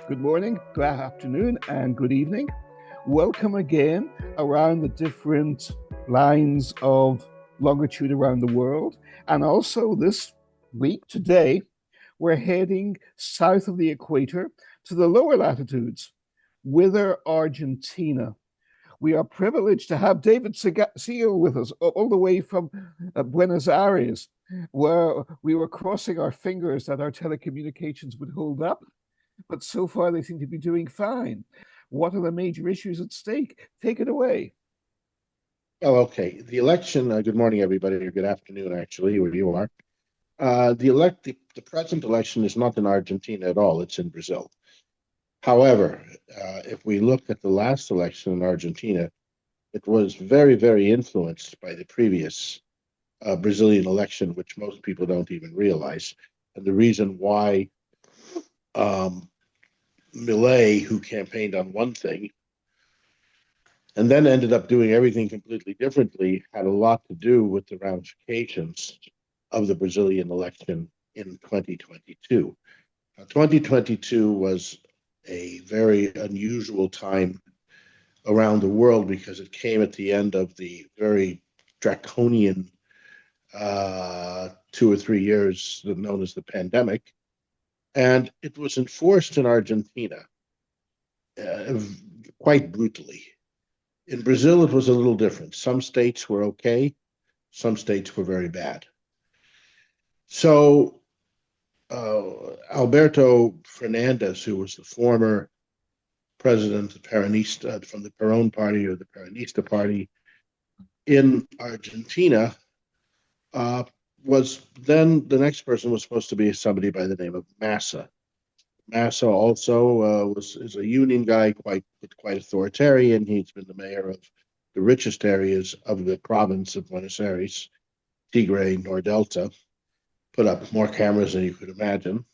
Good morning, good afternoon, and good evening. Welcome again around the different lines of longitude around the world. And also this week, today, we're heading south of the equator to the lower latitudes, whither Argentina. We are privileged to have David SIgal with us all the way from Buenos Aires, where we were crossing our fingers that our telecommunications would hold up, but so far they seem to be doing fine. What are the major issues at stake? Take it away. Oh, okay. The election, good morning, everybody, or good afternoon, actually, where you are. The present election is not in Argentina at all, it's in Brazil. However, if we look at the last election in Argentina, it was very, very influenced by the previous Brazilian election, which most people don't even realize. And the reason why Milei, who campaigned on one thing and then ended up doing everything completely differently, had a lot to do with the ramifications of the Brazilian election in 2022. 2022 was a very unusual time around the world because it came at the end of the very draconian 2 or 3 years known as the pandemic. And it was enforced in Argentina quite brutally. In Brazil, it was a little different. Some states were okay, some states were very bad. So Alberto Fernandez, who was the former president of Peronist, from the Peron party or the Peronista party in Argentina, was then the next person was supposed to be somebody by the name of Massa. Massa also is a union guy, quite authoritarian. He's been the mayor of the richest areas of the province of Buenos Aires, Tigre, Nordelta, put up more cameras than you could imagine.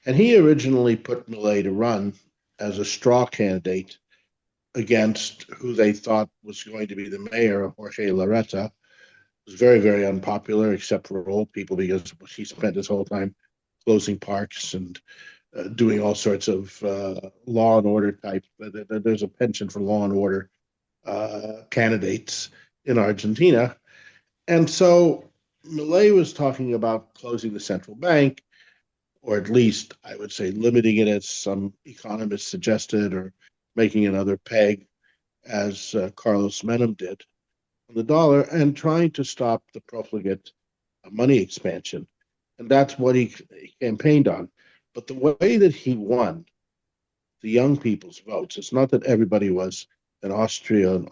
And he originally put Milei to run as a straw candidate against who they thought was going to be the mayor, Jorge Larreta. Was very, very unpopular, except for old people, because he spent his whole time closing parks and doing all sorts of law and order type. There's a penchant for law and order candidates in Argentina. And so Milei was talking about closing the central bank, or at least I would say limiting it, as some economists suggested, or making another peg, as Carlos Menem did, on the dollar, and trying to stop the profligate money expansion. And that's what he campaigned on. But the way that he won the young people's votes, it's not that everybody was an Austrian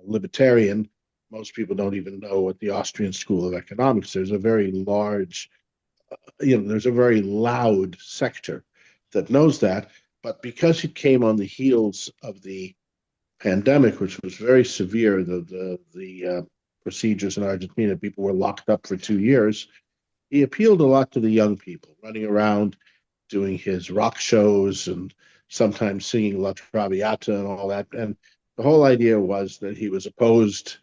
libertarian. Most people don't even know what the Austrian School of Economics. There's a very large, there's a very loud sector that knows that. But because it came on the heels of the pandemic, which was very severe, the procedures in Argentina, people were locked up for 2 years. He appealed a lot to the young people, running around, doing his rock shows, and sometimes singing La Traviata and all that. And the whole idea was that he was opposed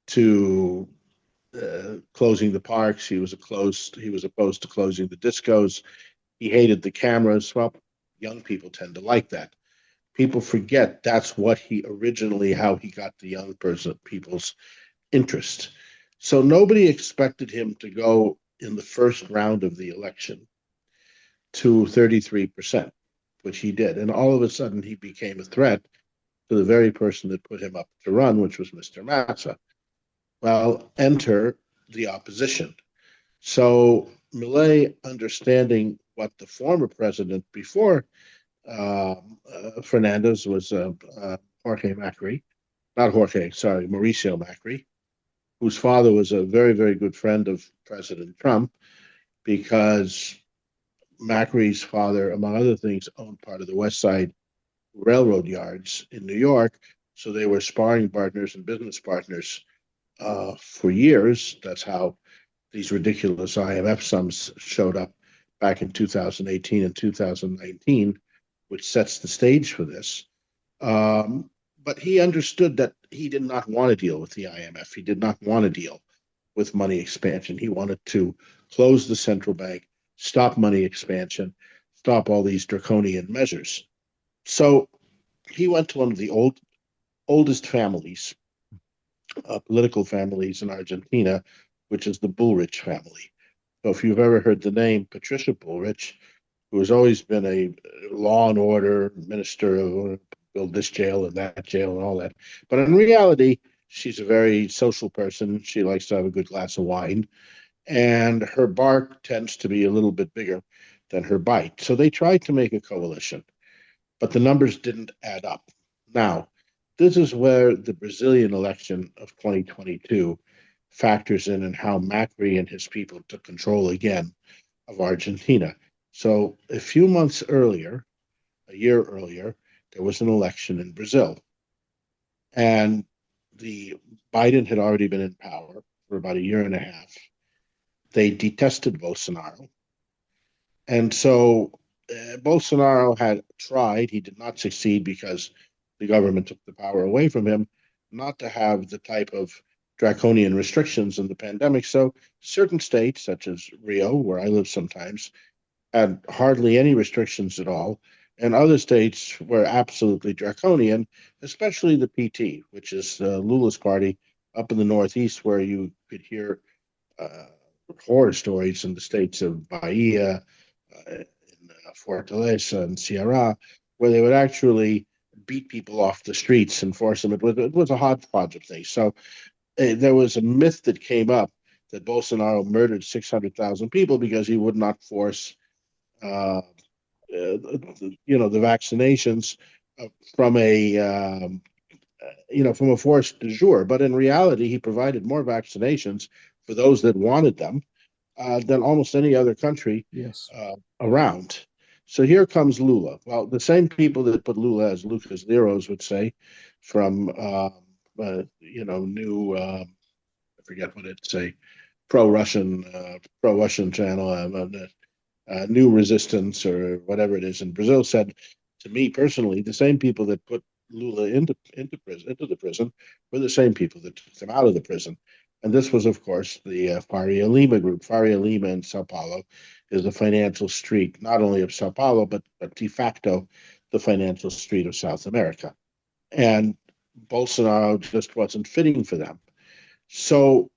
to closing the parks. He was opposed to closing the discos. He hated the cameras. Well, young people tend to like that. People forget that's what how he got the young people's interest. So nobody expected him to go in the first round of the election to 33%, which he did. And all of a sudden, he became a threat to the very person that put him up to run, which was Mr. Massa. Well, enter the opposition. So Milei, understanding what the former president before Fernandez was Jorge Macri, Mauricio Macri, whose father was a very, very good friend of President Trump, because Macri's father, among other things, owned part of the West Side Railroad yards in New York. So they were sparring partners and business partners for years. That's how these ridiculous IMF sums showed up back in 2018 and 2019, which sets the stage for this. But he understood that he did not want to deal with the IMF. He did not want to deal with money expansion. He wanted to close the central bank, stop money expansion, stop all these draconian measures. So he went to one of the oldest families, political families in Argentina, which is the Bullrich family. So if you've ever heard the name Patricia Bullrich, who has always been a law and order minister of build this jail and that jail and all that, but in reality, she's a very social person. She likes to have a good glass of wine, and her bark tends to be a little bit bigger than her bite. So they tried to make a coalition, but the numbers didn't add up. Now, this is where the Brazilian election of 2022 factors in and how Macri and his people took control again of Argentina. So a few months earlier, a year earlier, there was an election in Brazil. And the Biden had already been in power for about a year and a half. They detested Bolsonaro. And so Bolsonaro had tried, he did not succeed because the government took the power away from him, not to have the type of draconian restrictions in the pandemic. So certain states, such as Rio, where I live sometimes, had hardly any restrictions at all. And other states were absolutely draconian, especially the PT, which is Lula's party up in the Northeast, where you could hear uh, horror stories in the states of Bahia, in Fortaleza and Ceará, where they would actually beat people off the streets and force them. It was a hodgepodge of things. So there was a myth that came up that Bolsonaro murdered 600,000 people because he would not force, the vaccinations from from a force du jour. But in reality, he provided more vaccinations for those that wanted them than almost any other country Yes. Around. So here comes Lula. Well, the same people that put Lula, as Lucas Leros would say, from new I forget what it'd say, pro-Russian channel, New Resistance or whatever it is in Brazil, said to me personally, the same people that put Lula into the prison were the same people that took them out of the prison. And this was, of course, the Faria Lima group. Faria Lima in Sao Paulo is the financial street, not only of Sao Paulo, but de facto the financial street of South America. And Bolsonaro just wasn't fitting for them. So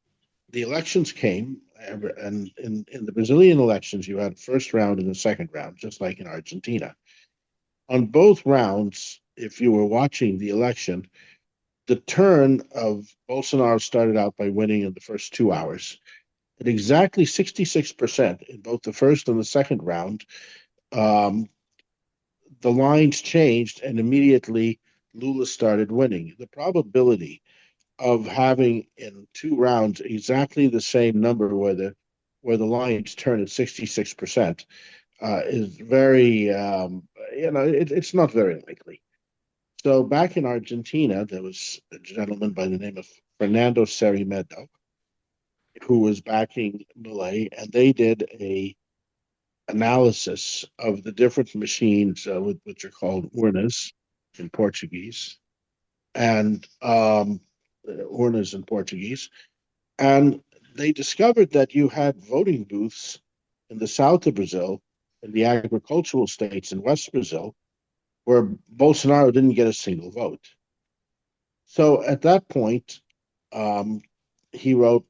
the elections came, and in the Brazilian elections, you had a first round and a second round, just like in Argentina. On both rounds, if you were watching the election, the turn of Bolsonaro started out by winning in the first 2 hours. At exactly 66% in both the first and the second round, um, the lines changed and immediately Lula started winning. The probability of having in 2 rounds exactly the same number where the lines turn at 66% is very it's not very likely. So back in Argentina, there was a gentleman by the name of Fernando Cerimedo who was backing Milei, and they did a analysis of the different machines, which are called urnas in Portuguese, and urnas in Portuguese, and they discovered that you had voting booths in the south of Brazil, in the agricultural states in West Brazil, where Bolsonaro didn't get a single vote. So at that point, um, he wrote,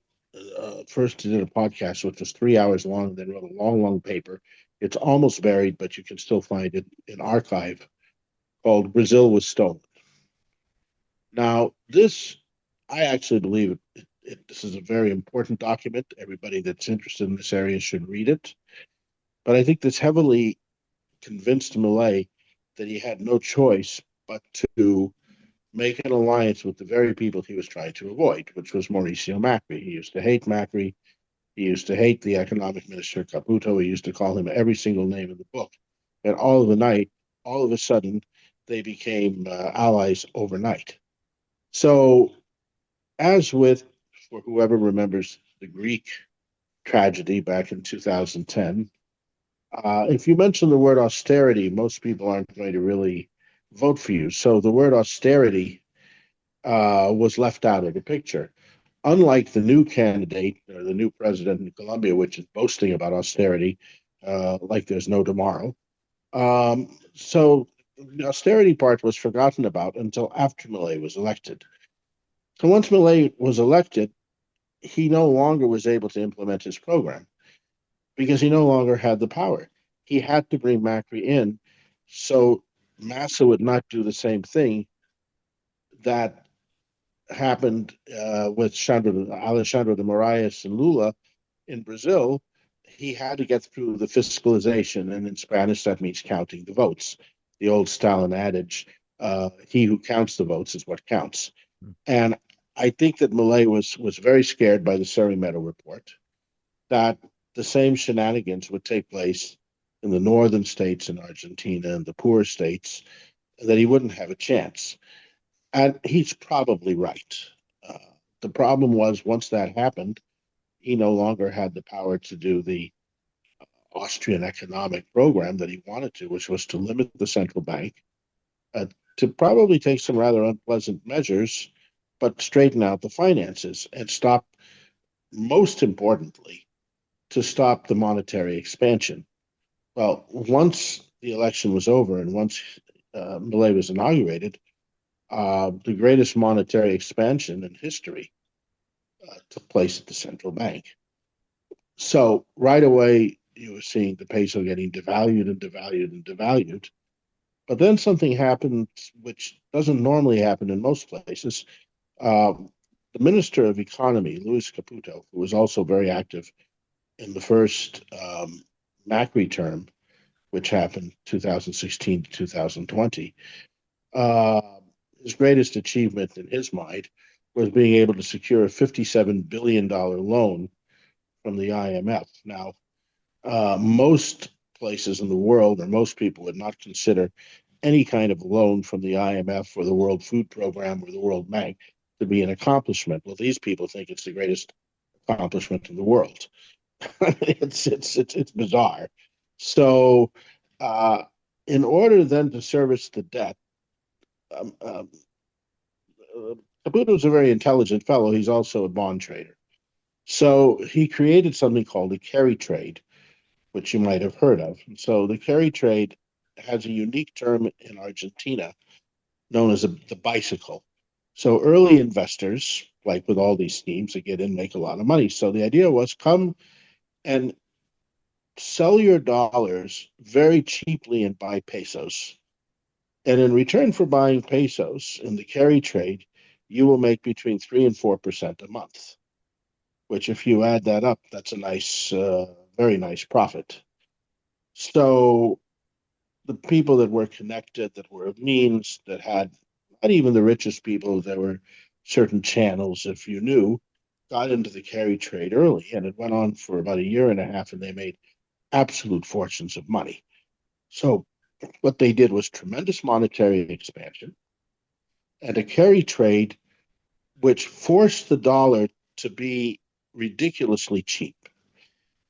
first he did a podcast, which was 3 hours long, then wrote a long, long paper. It's almost buried, but you can still find it in archive, called Brazil Was Stolen. Now, I actually believe this is a very important document. Everybody that's interested in this area should read it. But I think this heavily convinced Milei that he had no choice but to make an alliance with the very people he was trying to avoid, which was Mauricio Macri. He used to hate Macri. He used to hate the economic minister, Caputo. He used to call him every single name in the book. And all of a sudden, they became allies overnight. So, as with, for whoever remembers the Greek tragedy back in 2010, if you mention the word austerity, most people aren't going to really vote for you. So the word austerity was left out of the picture. Unlike the new candidate or the new president in Colombia, which is boasting about austerity like there's no tomorrow, So the austerity part was forgotten about until after Milei was elected. So once Milei was elected, he no longer was able to implement his program because he no longer had the power. He had to bring Macri in so Massa would not do the same thing that happened with Alexandre de Moraes and Lula in Brazil. He had to get through the fiscalization, and in Spanish that means counting the votes. The old Stalin adage, "He who counts the votes is what counts." And I think that Milei was very scared by the Cerimedo report that the same shenanigans would take place in the northern states in Argentina and the poor states, that he wouldn't have a chance. And he's probably right. Uh, the problem was once that happened, he no longer had the power to do the Austrian economic program that he wanted to, which was to limit the central bank, uh, to probably take some rather unpleasant measures, but straighten out the finances and stop, most importantly, to stop the monetary expansion. Well, once the election was over and once Milei was inaugurated, the greatest monetary expansion in history took place at the central bank. So right away, you were seeing the peso getting devalued and devalued and devalued. But then something happened which doesn't normally happen in most places. The Minister of Economy, Luis Caputo, who was also very active in the first Macri term, which happened 2016 to 2020, uh, his greatest achievement in his mind was being able to secure a $57 billion loan from the IMF. Now, most places in the world, or most people, would not consider any kind of loan from the IMF or the World Food Program or the World Bank to be an accomplishment. Well, these people think it's the greatest accomplishment in the world. It's bizarre. So, uh, in order then to service the debt, um, um, Caputo's a very intelligent fellow. He's also a bond trader. So he created something called a carry trade, which you might have heard of. So the carry trade has a unique term in Argentina known as the bicycle. So early investors, like with all these schemes, they get in, make a lot of money. So the idea was come and sell your dollars very cheaply and buy pesos. And in return for buying pesos in the carry trade, you will make between 3 and 4% a month, which if you add that up, that's a nice, very nice profit. So the people that were connected, that were of means, that had not even the richest people, there were certain channels, if you knew, got into the carry trade early. And it went on for about a year and a half, and they made absolute fortunes of money. So what they did was tremendous monetary expansion and a carry trade which forced the dollar to be ridiculously cheap.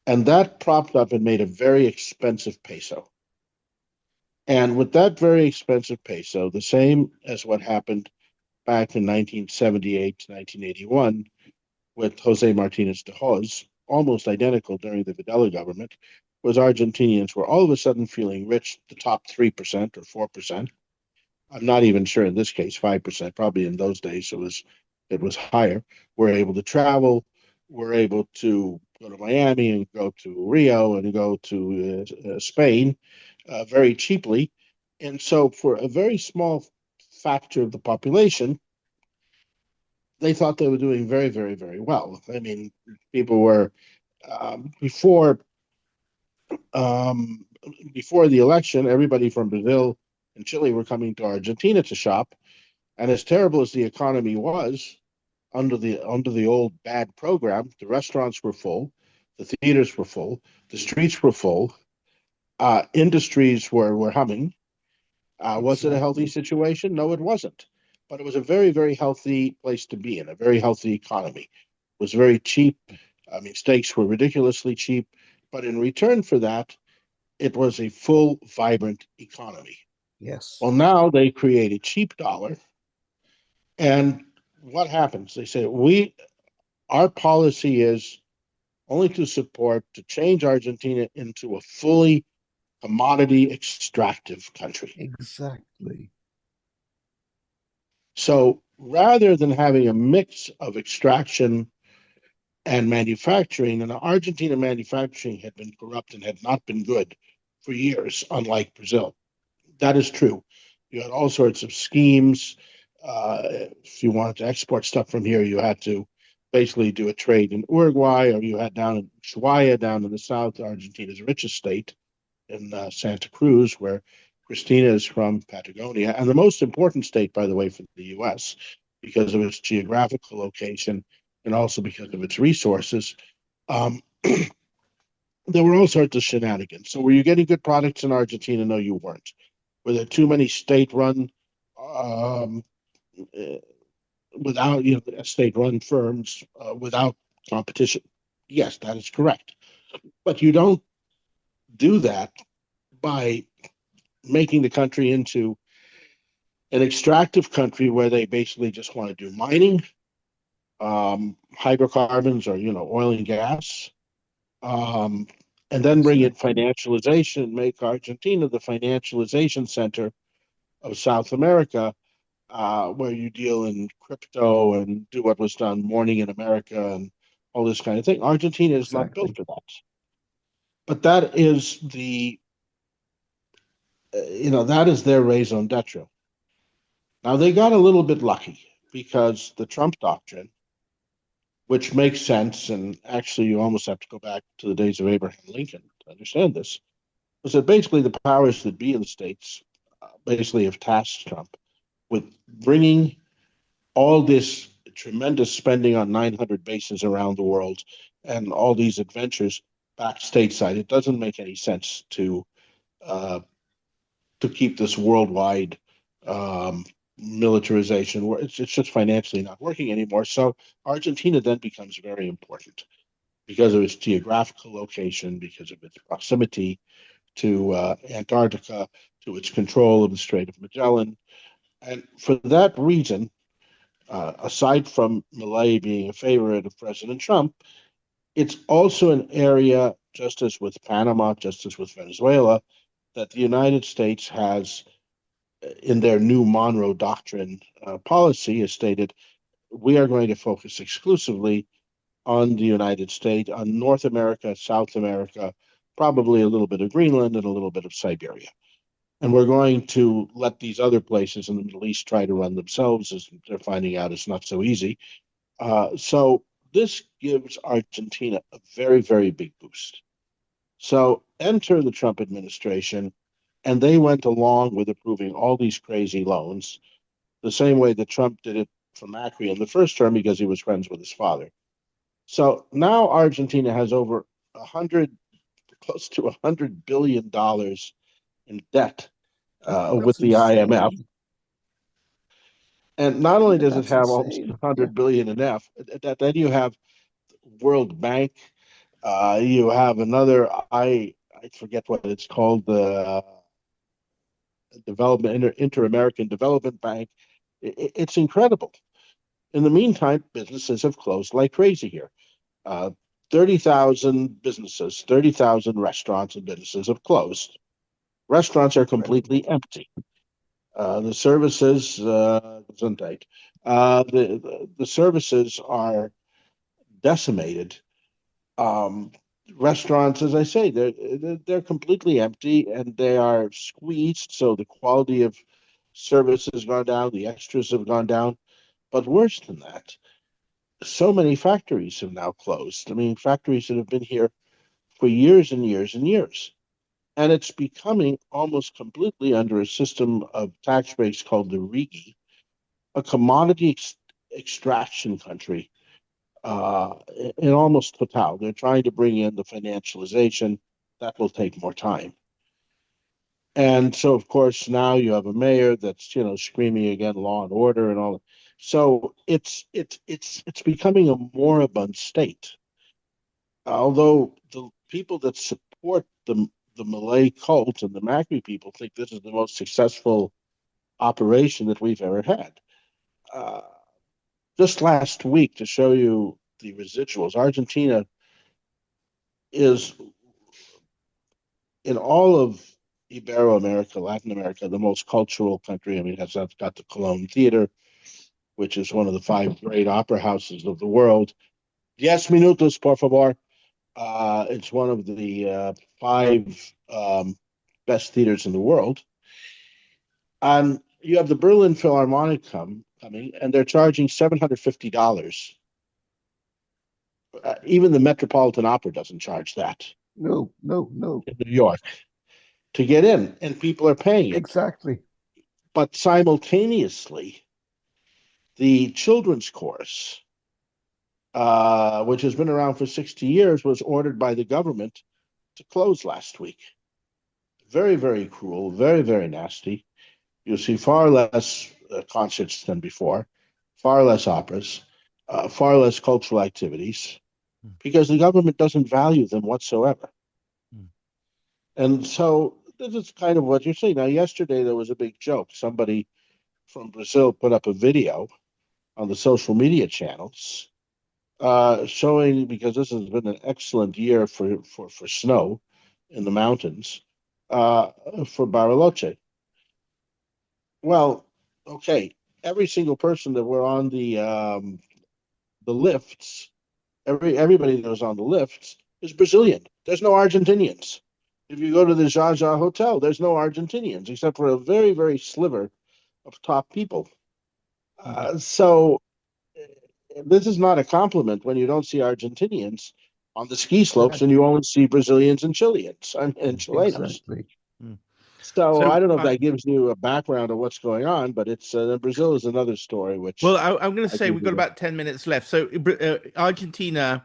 And that propped up and made a very expensive peso. And with that very expensive peso, the same as what happened back in 1978 to 1981 with Jose Martinez de Hoz, almost identical during the Videla government, was Argentinians were all of a sudden feeling rich, the top 3% or 4%. I'm not even sure in this case, 5%, probably in those days it was higher. We're able to travel, we're able to go to Miami and go to Rio and go to Spain very cheaply. And so for a very small factor of the population, they thought they were doing very, very, very well. I mean, people were before um, before the election, everybody from Brazil and Chile were coming to Argentina to shop. And as terrible as the economy was under the old bad program, the restaurants were full, the theaters were full, the streets were full, industries were humming. Was it a healthy situation? No, it wasn't. But it was a very, very healthy place to be in, a very healthy economy. It was very cheap. I mean, steaks were ridiculously cheap. But in return for that, it was a full, vibrant economy. Yes. Well, now they create a cheap dollar. And what happens? They say, our policy is only to change Argentina into a fully commodity extractive country. Exactly. So rather than having a mix of extraction and manufacturing, and Argentina manufacturing had been corrupt and had not been good for years, unlike Brazil. That is true. You had all sorts of schemes. If you wanted to export stuff from here, you had to basically do a trade in Uruguay, or you had down in Ushuaia, down in the south, Argentina's richest state, in Santa Cruz, where Christina is from, Patagonia, and the most important state, by the way, for the U.S. because of its geographical location and also because of its resources. Um, there were all sorts of shenanigans. So, were you getting good products in Argentina? No, you weren't. Were there too many state-run, um, uh, without state-run firms without competition? Yes, that is correct. But you don't do that by making the country into an extractive country where they basically just want to do mining, hydrocarbons, or oil and gas, um, and then bring in Exactly. financialization, make Argentina the financialization center of South America, where you deal in crypto and do what was done Morning in America and all this kind of thing. Argentina is not built Exactly. for that. But that is that is their raison d'etre. Now they got a little bit lucky because the Trump doctrine, which makes sense, and actually you almost have to go back to the days of Abraham Lincoln to understand this, was that basically the powers that be in the states basically have tasked Trump with bringing all this tremendous spending on 900 bases around the world and all these adventures back stateside. It doesn't make any sense uh, to keep this worldwide um, militarization. It's just financially not working anymore. So Argentina then becomes very important because of its geographical location, because of its proximity to Antarctica, to its control of the Strait of Magellan. And for that reason, aside from Milei being a favorite of President Trump, it's also an area, just as with Panama, just as with Venezuela, that the United States has, in their new Monroe Doctrine policy, has stated we are going to focus exclusively on the United States, on North America, South America, probably a little bit of Greenland and a little bit of Siberia. And we're going to let these other places in the Middle East try to run themselves, as they're finding out it's not so easy. So this gives Argentina a very, very big boost. So enter the Trump administration, and they went along with approving all these crazy loans, the same way that Trump did it for Macri in the first term because he was friends with his father. So now Argentina has over 100, close to $100 billion in debt with That's the IMF. insane. And not only Yeah, does it that's have almost insane. Yeah. 100 billion in F, then you have World Bank. You have another. I forget what it's called. The Development Inter-American Development Bank. It's incredible. In the meantime, businesses have closed like crazy here. Uh, 30,000 businesses, 30,000 restaurants and businesses have closed. Restaurants That's are incredible. completely empty. The services, the services are decimated. Um, Restaurants, as I say, they're completely empty and they are squeezed. So the quality of service has gone down, the extras have gone down. But worse than that, so many factories have now closed. I mean, factories that have been here for years and years and years. And it's becoming almost completely under a system of tax breaks called the RIGI, a commodity extraction country in almost total. They're trying to bring in the financialization. That will take more time. And so, of course, now you have a mayor that's screaming again law and order and all. So it's becoming a moribund state. Although the people that support the Malay cult and the Macri people think this is the most successful operation that we've ever had. Uh, just last week, to show you the residuals, Argentina is in all of Ibero-America, Latin America, the most cultural country. I mean, it's got the Cologne Theater, which is one of the 5 great opera houses of the world. 10 minutos, por favor. It's one of the 5 best theaters in the world. And you have the Berlin Philharmonic coming, and they're charging $750. Even the Metropolitan Opera doesn't charge that. No. In New York to get in, and people are paying it. Exactly. But simultaneously, the children's chorus, which has been around for 60 years, was ordered by the government to close last week. Very, very cruel, very, very nasty. You'll see far less concerts than before, far less operas, far less cultural activities, because the government doesn't value them whatsoever. And so this is kind of what you're seeing. Now, yesterday there was a big joke. Somebody from Brazil put up a video on the social media channels showing, because this has been an excellent year for snow in the mountains, for Bariloche. Well, okay, every single person that were on the lifts, everybody that was on the lifts is Brazilian. There's no Argentinians. If you go to the Jaja Hotel, there's no Argentinians except for a very, very sliver of top people. So this is not a compliment when you don't see Argentinians on the ski slopes and you only see Brazilians and Chileans and Chilenos. Exactly. So I don't know if that gives you a background of what's going on, but it's Brazil is another story. Which, well, I'm going to say we've got about 10 minutes left. So Argentina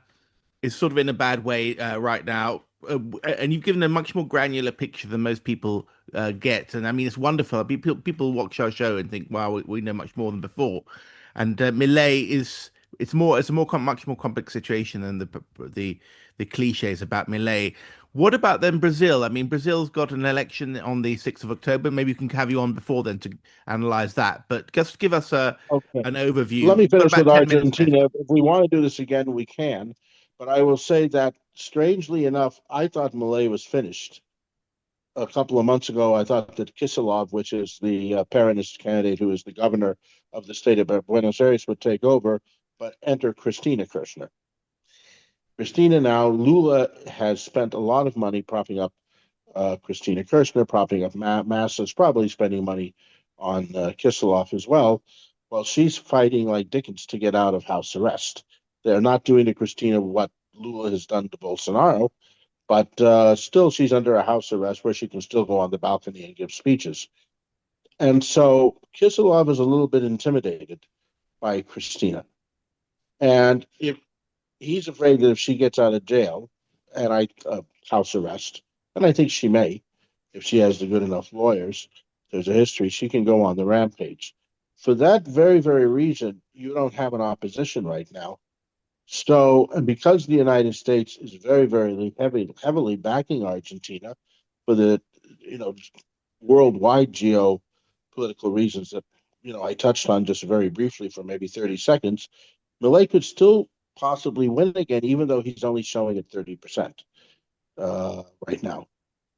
is sort of in a bad way right now. And you've given a much more granular picture than most people get. And I mean, it's wonderful. People watch our show and think, wow, we know much more than before. And Milei it's much more complex situation than the cliches about Milei. What about then Brazil? I mean, Brazil's got an election on the 6th of October. Maybe we can have you on before then to analyze that. But just give us an overview. Let me finish with Argentina. If we want to do this again, we can. But I will say that, strangely enough, I thought Milei was finished. A couple of months ago, I thought that Kicillof, which is the Peronist candidate who is the governor of the state of Buenos Aires, would take over, but enter Cristina Kirchner. Cristina now, Lula has spent a lot of money propping up Cristina Kirchner, propping up Massa's, probably spending money on Kicillof as well. Well, she's fighting like Dickens to get out of house arrest. They're not doing to Cristina what Lula has done to Bolsonaro, but still she's under a house arrest where she can still go on the balcony and give speeches. And so Kicillof is a little bit intimidated by Cristina. And if he's afraid that if she gets out of jail and house arrest, and I think she may, if she has the good enough lawyers, there's a history, she can go on the rampage. For that very, very reason, you don't have an opposition right now. So, and because the United States is very, very heavily backing Argentina for the, worldwide geopolitical reasons that, I touched on just very briefly for maybe 30 seconds, Milei could still possibly win again, even though he's only showing at 30% right now.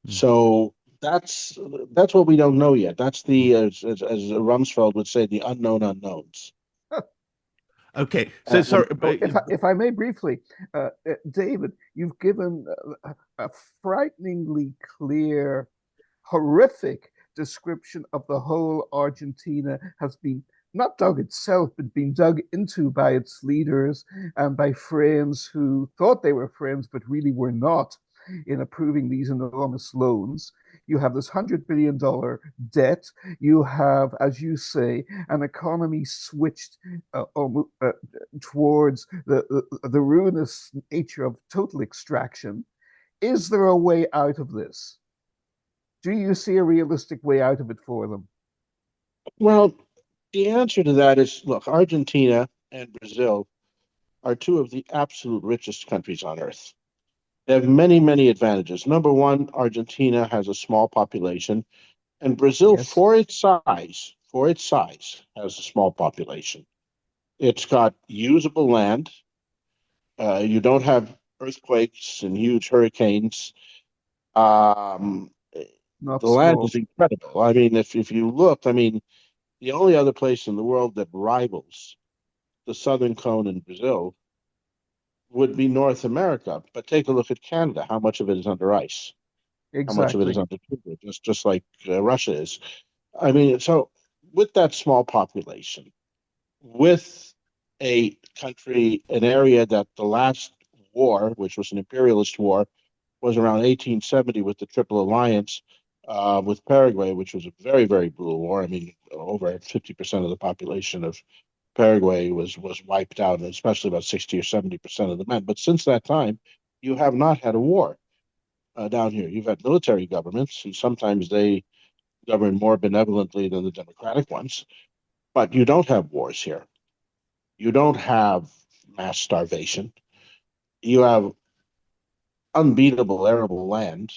So that's what we don't know yet. That's the, as Rumsfeld would say, the unknown unknowns. Okay, so sorry. If I may briefly, David, you've given a frighteningly clear, horrific description of the whole Argentina has been not dug itself, but been dug into by its leaders and by friends who thought they were friends, but really were not, in approving these enormous loans. You have this $100 billion debt. You have, as you say, an economy switched towards the ruinous nature of total extraction. Is there a way out of this? Do you see a realistic way out of it for them? Well, the answer to that is, look, Argentina and Brazil are two of the absolute richest countries on earth. They have many, many advantages. Number one, Argentina has a small population, and Brazil, Yes, for its size, has a small population. It's got usable land. You don't have earthquakes and huge hurricanes. Um, Not the land small. is incredible. I mean, if you look, I mean, the only other place in the world that rivals the southern cone in Brazil would be North America. But take a look at Canada. How much of it is under ice? How much of it is Exactly. under tundra? Just like Russia is. I mean, so with that small population, with a country, an area that the last war, which was an imperialist war, was around 1870 with the Triple Alliance with Paraguay, which was a very, very brutal war. I mean, over 50% of the population of Paraguay was wiped out, and especially about 60 or 70% of the men. But since that time, you have not had a war down here. You've had military governments, and sometimes they govern more benevolently than the democratic ones, but you don't have wars here. You don't have mass starvation. You have unbeatable arable land,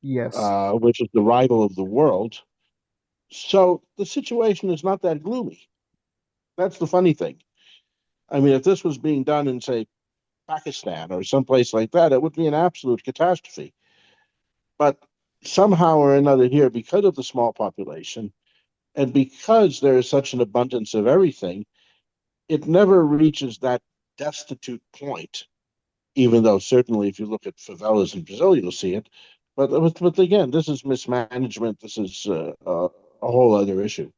Yes. which is the rival of the world. So the situation is not that gloomy. That's the funny thing. I mean, if this was being done in, say, Pakistan or someplace like that, it would be an absolute catastrophe. But somehow or another here, because of the small population and because there is such an abundance of everything, it never reaches that destitute point, even though certainly if you look at favelas in Brazil, you'll see it. But again, this is mismanagement. This is a whole other issue.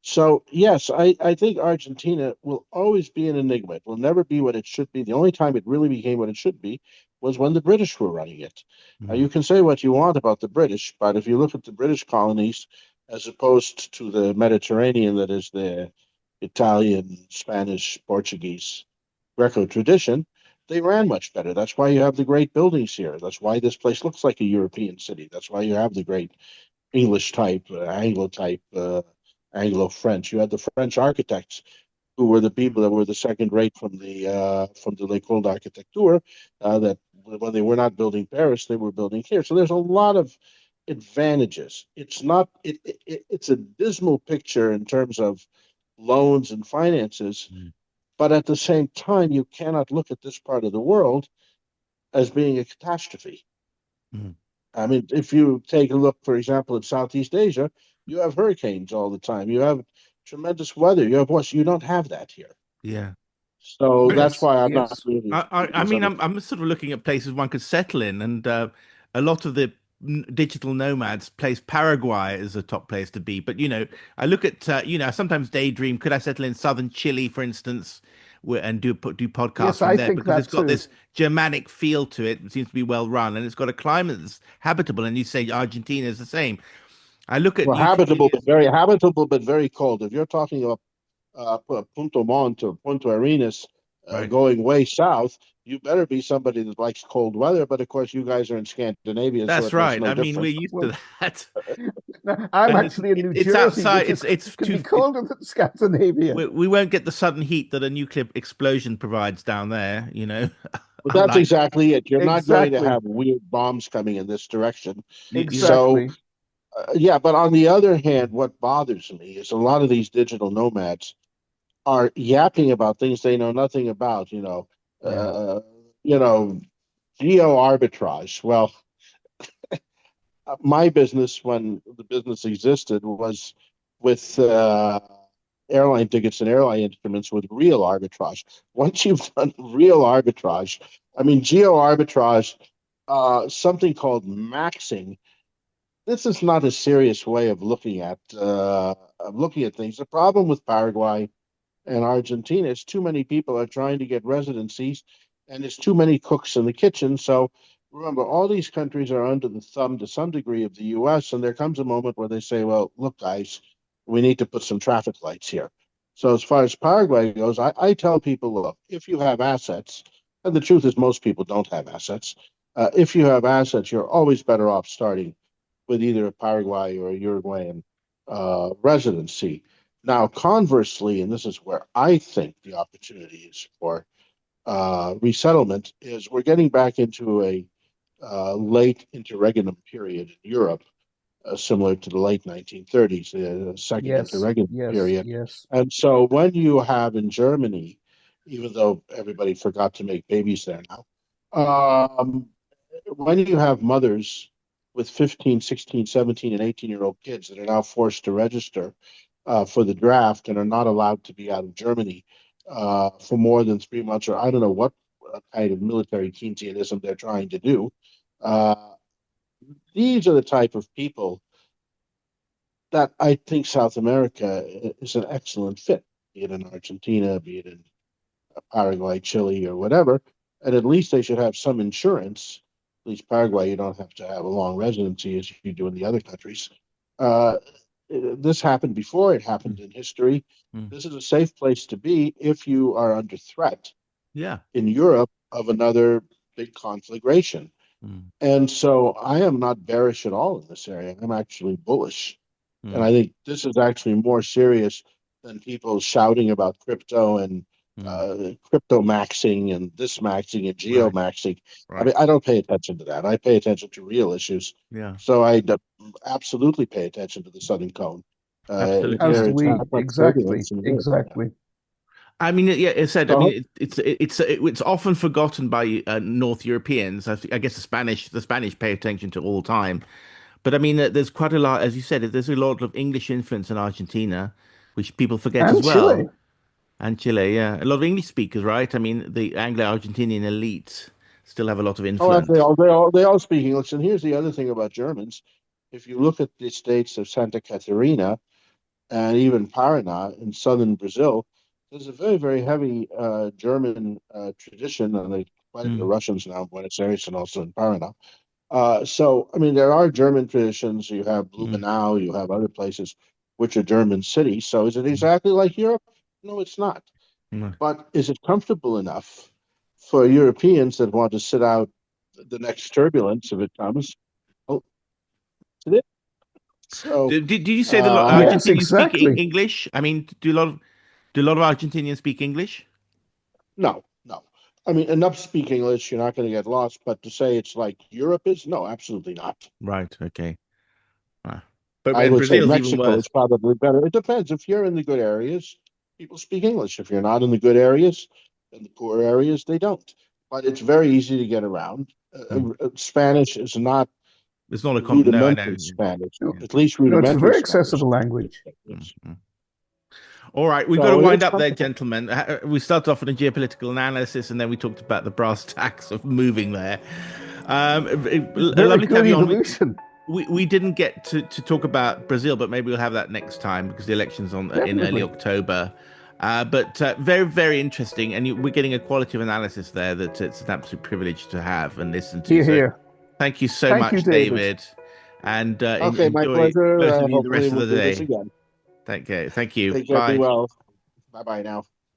So yes, I think Argentina will always be an enigma. It will never be what it should be. The only time it really became what it should be was when the British were running it. You can say what you want about the British, but if you look at the British colonies as opposed to the Mediterranean, that is the Italian, Spanish, Portuguese, Greco tradition, they ran much better. That's why you have the great buildings here. That's why this place looks like a European city. That's why you have the great English type, Anglo type, Anglo-French. You had the French architects who were the people that were the second rate from the L'École d'Architecture. That when they were not building Paris, they were building here. So there's a lot of advantages. It's not. It's a dismal picture in terms of loans and finances, but at the same time, you cannot look at this part of the world as being a catastrophe. Mm. I mean, if you take a look, for example, at Southeast Asia, you have hurricanes all the time. You have tremendous weather. You have what? You don't have that here. Yeah. So that's Yes. why I'm not Yes. really I these mean, other. I'm sort of looking at places one could settle in, and a lot of the digital nomads place Paraguay as a top place to be. But I look at I sometimes daydream, could I settle in southern Chile, for instance, and do podcasts Yes, from I there think because that it's got too. this Germanic feel to it. It seems to be well run, and it's got a climate that's habitable. And you say Argentina is the same. I look at Well, YouTube videos. habitable, but very cold. If you're talking about Punto Montt or Punto Arenas Right. going way south, you better be somebody that likes cold weather. But of course, you guys are in Scandinavia, so That's it makes right. no I mean, difference. we're used Well, to that. I'm And actually in New it's Jersey, outside. which is It's could be too. colder than Scandinavia. We won't get the sudden heat that a nuclear explosion provides down there. But that's Unlike exactly it. You're not going to Exactly. have weird bombs coming in this direction. you So, Exactly. yeah, but on the other hand, what bothers me is a lot of these digital nomads are yapping about things they know nothing about, yeah, uh, you know, geo arbitrage. Well, my business, when the business existed, was with airline tickets and airline instruments with real arbitrage. Once you've done real arbitrage, I mean, geo arbitrage, something called maxing. This is not a serious way of looking at things. The problem with Paraguay and Argentina is too many people are trying to get residencies, and there's too many cooks in the kitchen. So remember, all these countries are under the thumb to some degree of the U.S., and there comes a moment where they say, "Well, look, guys, we need to put some traffic lights here." So as far as Paraguay goes, I tell people, look, if you have assets, and the truth is most people don't have assets. If you have assets, you're always better off starting with either a Paraguay or a Uruguayan residency. Now, conversely, and this is where I think the opportunity is for resettlement, is we're getting back into a late interregnum period in Europe, similar to the late 1930s, the second Yes. interregnum Yes. period. Yes. And so when you have in Germany, even though everybody forgot to make babies there now, when you have mothers with 15, 16, 17, and 18-year-old kids that are now forced to register for the draft and are not allowed to be out of Germany for more than 3 months, or I don't know what kind of military Keynesianism they're trying to do. These are the type of people that I think South America is an excellent fit, be it in Argentina, be it in Paraguay, Chile, or whatever. And at least they should have some insurance. At least Paraguay, you don't have to have a long residency as you do in the other countries. This happened before. It happened in history. This is a safe place to be if you are under threat. Yeah. In Europe of another big conflagration. And so I am not bearish at all in this area. I'm actually bullish. And I think this is actually more serious than people shouting about crypto and crypto maxing and this maxing and geo maxing. Right. I mean, I don't pay attention to that. I pay attention to real issues. Yeah. So I absolutely pay attention to the Southern Cone. Absolutely. As do we. Exactly. Exactly. I mean, yeah, it said. I mean, it's often forgotten by North Europeans. I guess the Spanish pay attention to all the time. But I mean, there's quite a lot, as you said, there's a lot of English influence in Argentina, which people forget as well. Chile. And Chile, yeah. A lot of English speakers, right? I mean, the Anglo-Argentinian elite still have a lot of influence. Oh, they all speak English. And here's the other thing about Germans. If you look at the states of Santa Catarina and even Paraná in southern Brazil, there's a very, very heavy German tradition, and quite a bit of Russians now in Buenos Aires and also in Paraná. So, I mean, there are German traditions. You have Blumenau, you have other places which are German cities. So is it exactly like Europe? No, it's not. But is it comfortable enough for Europeans that want to sit out the next turbulence if it comes? Oh, is it? So, did you say that Argentinians speak English? I mean, do a lot of Argentinians speak English? No. I mean, enough speak English, you're not going to get lost. But to say it's like Europe is, no, absolutely not. Right. Okay. But I would say Mexico is probably better. It depends. If you're in the good areas, people speak English. If you're not in the good areas, in the poor areas, they don't. But it's very easy to get around. Spanish is not. It's not a rudimentary Spanish. At least rudimentary. It's a very accessible language. All right, we've got to wind up there, gentlemen. We started off with a geopolitical analysis, and then we talked about the brass tacks of moving there. Lovely to have you on. We didn't get to talk about Brazil, but maybe we'll have that next time because the election's in early October. But very, very interesting, and we're getting a quality of analysis there that it's an absolute privilege to have and listen to. Here. Thank you so much, David. And okay, my pleasure. The rest of the day. Again. Thank you. Take care. Be well. Bye now.